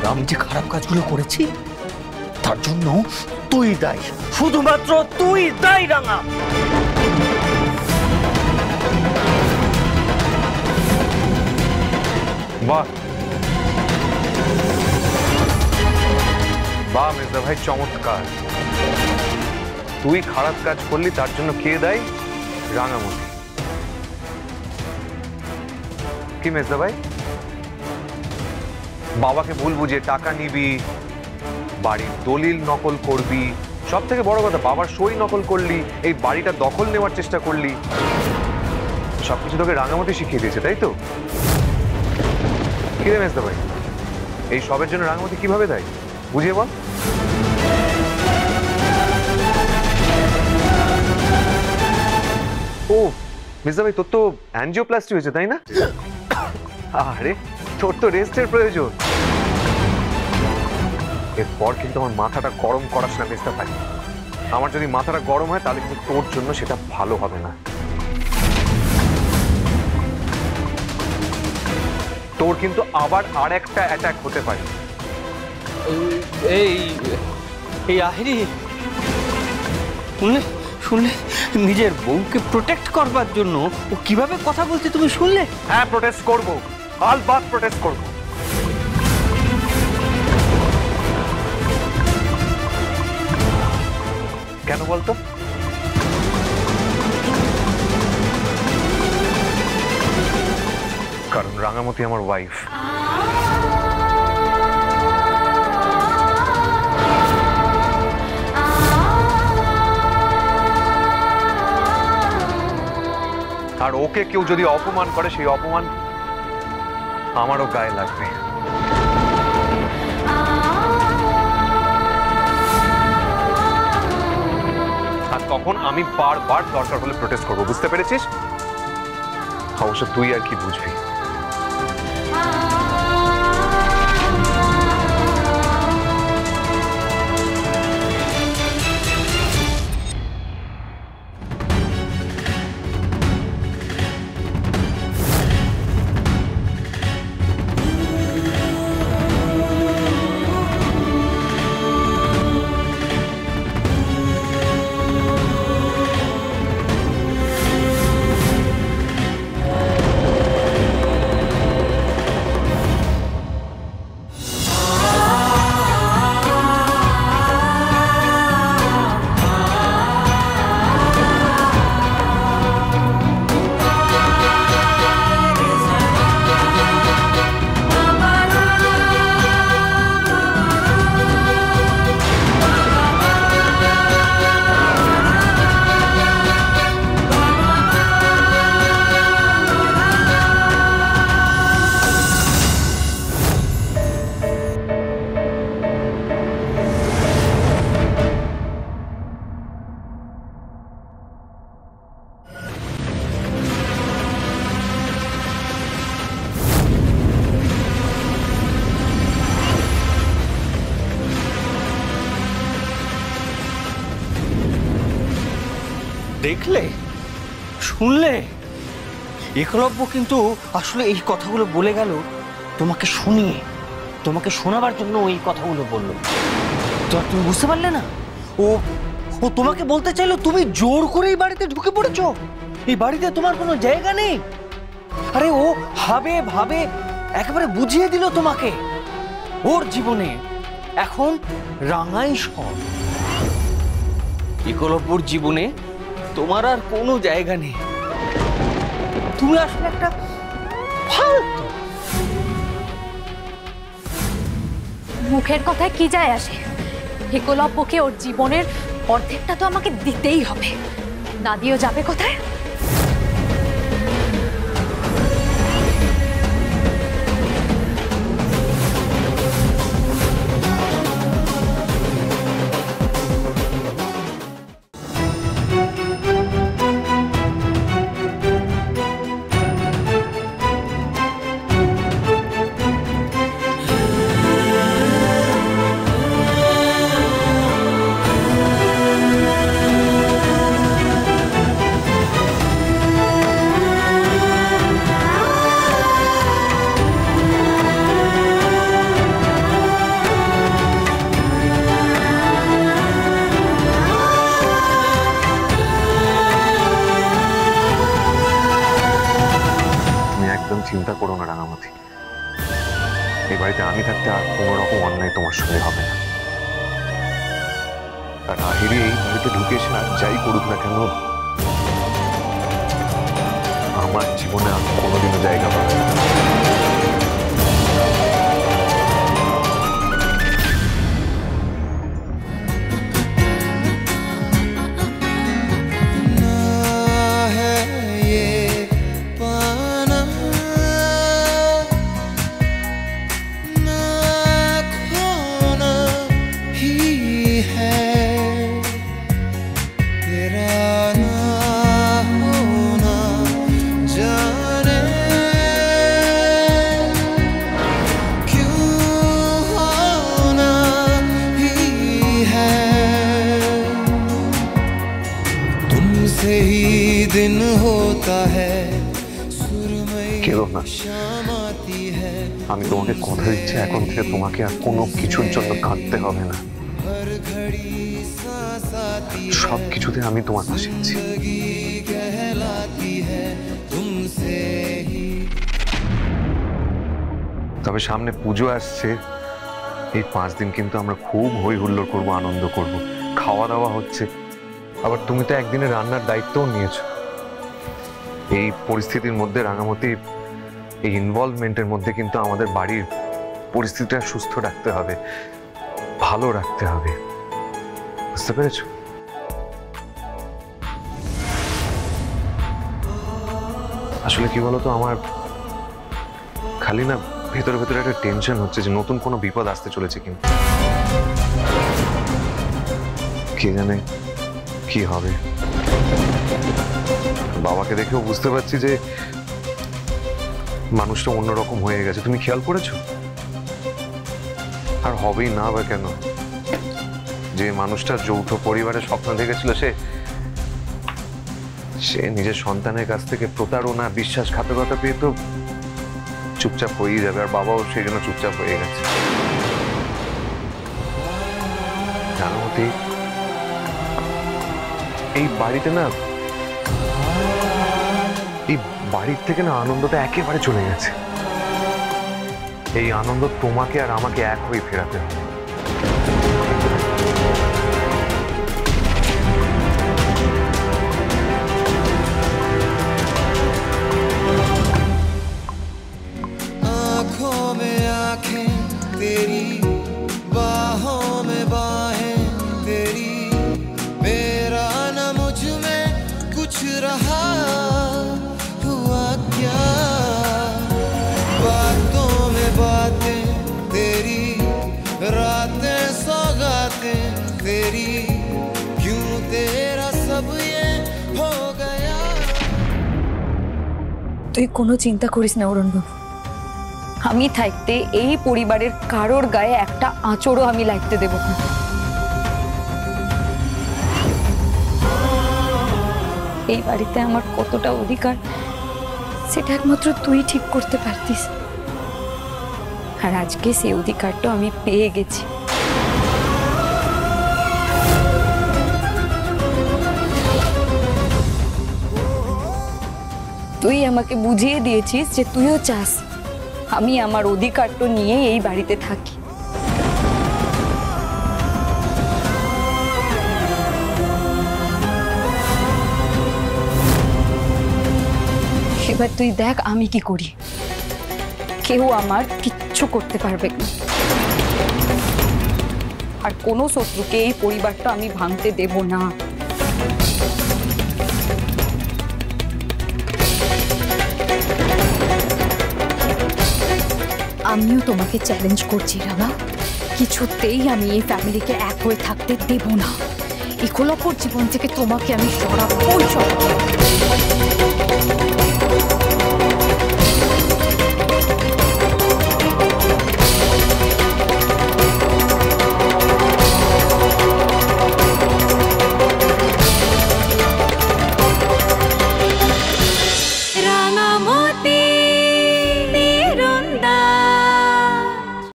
আমি যে খারাপ কাজগুলো করেছি তার জন্য তুই দায়ী, শুধুমাত্র তুই দায়ী রাঙা। বাহ বাহ মেজদা ভাই, চমৎকার। তুই খারাপ কাজ করলি, তার জন্য কে দায়ী? রাঙামতি। কি মেজদা ভাই, বাবাকে ভুল বুঝে টাকা নিবি, বাড়ির দলিল নকল করবি, সব থেকে বড় কথা বাবার সই নকল করলি, এই বাড়িটা দখল নেওয়ার চেষ্টা করলি, সবকিছু তোকে রাঙামতি শিখিয়ে দিয়েছে, তাই তো? কি রে মেজদা ভাই, এই সবের জন্য রাঙামতি কিভাবে দেয় বুঝিয়ে বল। ও মেজদা ভাই, তোর তো অ্যাঞ্জিওপ্লাস্টি হয়েছে তাই না? আরে তোর তো রেস্টের প্রয়োজন। এরপর কিন্তু আমার মাথাটা গরম করাস না মেজদা ভাই। আমার যদি মাথাটা গরম হয় তাহলে কিন্তু তোর জন্য সেটা ভালো হবে না। তোর কিন্তু আবার আর একটা অ্যাটাক হতে পারে। এই আহেরি শুনলে শুনলে নিজের বউকে প্রোটেক্ট করবার জন্য ও কিভাবে কথা বলছে তুমি শুনলে? হ্যাঁ, প্রোটেস্ট করবো, আলবাত প্রোটেস্ট করবো। কেন বলতো? কারণ রাঙামতি আমার ওয়াইফ। আর ওকে কেউ যদি অপমান করে, সেই অপমান আমারও গায়ে লাগবে। আর তখন আমি বারবার দরকার হলে প্রোটেস্ট করবো, বুঝতে পেরেছিস? অবশ্য তুই আর কি বুঝবি। দেখলে শুনলে, একলব্য কিন্তু আসলে এই কথাগুলো বলে গেল তোমাকে শুনিয়ে, তোমাকে শোনাবার জন্য ওই কথাগুলো বললো। তো তুমি বুঝতে পারলে না? ও ও তোমাকে বলতে চাইলো তুমি জোর করে এই বাড়িতে ঢুকে পড়েছো, এই বাড়িতে তোমার কোনো জায়গা নেই। আরে ও ভাবে ভাবে একেবারে বুঝিয়ে দিল তোমাকে ওর জীবনে এখন রাঙাই সব। একলব্যর জীবনে তোমার আর কোনো জায়গা নেই, তুমি আসলে একটা ফালতু। মুখের কথায় কি যায় আসে? একলব্যকে ওর জীবনের অর্ধেকটা তো আমাকে দিতেই হবে, না দিয়েও যাবে কোথায়? থাকতে আর কোনো রকম অন্যায় তোমার সঙ্গে হবে না। আর আহিরি এই বাড়িতে ঢুকে এসে আর যাই করুক না কেন, আমার জীবনে আর কোনোদিনও জায়গা পাবে না। दिन होता है কেউ না, আমি তোমাকে কথা দিচ্ছি এখন থেকে তোমাকে আর কোনো কিছুর জন্য কাঁদতে হবে না। সব কিছুতে আমি তোমার পাশে আছি। তবে সামনে পুজো আসছে, এই 5 দিন কিন্তু আমরা খুব হই হুল্লোড় করবো, আনন্দ করব, খাওয়া দাওয়া হচ্ছে। আবার তুমি তো একদিনে রান্নার দায়িত্বও নিয়েছো। এই পরিস্থিতির মধ্যে রাঙামতি এই ইনভলভমেন্টের মধ্যে কিন্তু আমাদের বাড়ির পরিস্থিতিটা সুস্থ রাখতে হবে, ভালো রাখতে হবে, বুঝতে পেরেছো? আসলে কি বলতো, আমার খালি না ভেতরে ভেতরে একটা টেনশন হচ্ছে যে নতুন কোনো বিপদ আসতে চলেছে কিন্তু কে জানে কি হবে। বাবাকে দেখেও বুঝতে পারছি যে মানুষটা অন্যরকম হয়ে গেছে। তুমি খেয়াল করেছো? আর হবেই না বা কেন? যে মানুষটা যৌথ পরিবারের স্বপ্ন দেখেছিল সে নিজের সন্তানের কাছ থেকে প্রতারণা, বিশ্বাসঘাতকতা পেয়ে তো চুপচাপ হয়েই যাবে। আর বাবাও সেই জন্য চুপচাপ হয়ে গেছে। জানো এই বাড়িতে না, এই বাড়ির থেকে না আনন্দটা একেবারে চলে গেছে। এই আনন্দ তোমাকে আর আমাকে এক হয়ে ফেরাতে হবে। आँखों में आँखें तेरी, बाहों में बाहें तेरी, मेरा न मुझ में कुछ रहा हुआ क्या, बातों में बातें तेरी, रातें सौगातें तेरी, क्यों तेरा सब ये हो गया। তুই কোনো চিন্তা করিস না অরুণবাবু, আমি থাকতে এই পরিবারের কারোর গায়ে একটা আঁচড়ও আমি লাগতে দেব না। এই বাড়িতে আমার কতটা অধিকার সেটা একমাত্র তুই ঠিক করতে পারতিস, আর আজকে সেই অধিকারটা আমি পেয়ে গেছি। তুই আমাকে বুঝিয়ে দিয়েছিস যে তুইও চাস আমি আমার অধিকারটা নিয়ে এই বাড়িতে থাকি। এবার তুই দেখ আমি কি করি। কেউ আমার কিচ্ছু করতে পারবে না, আর কোনো শত্রুকে এই পরিবারটা আমি ভাঙতে দেব না। আমিও তোমাকে চ্যালেঞ্জ করছি রাঙা, কিছুতেই আমি এই ফ্যামিলিকে এক হয়ে থাকতে দেব না। একলব্যর জীবন থেকে তোমাকে আমি সরাবো।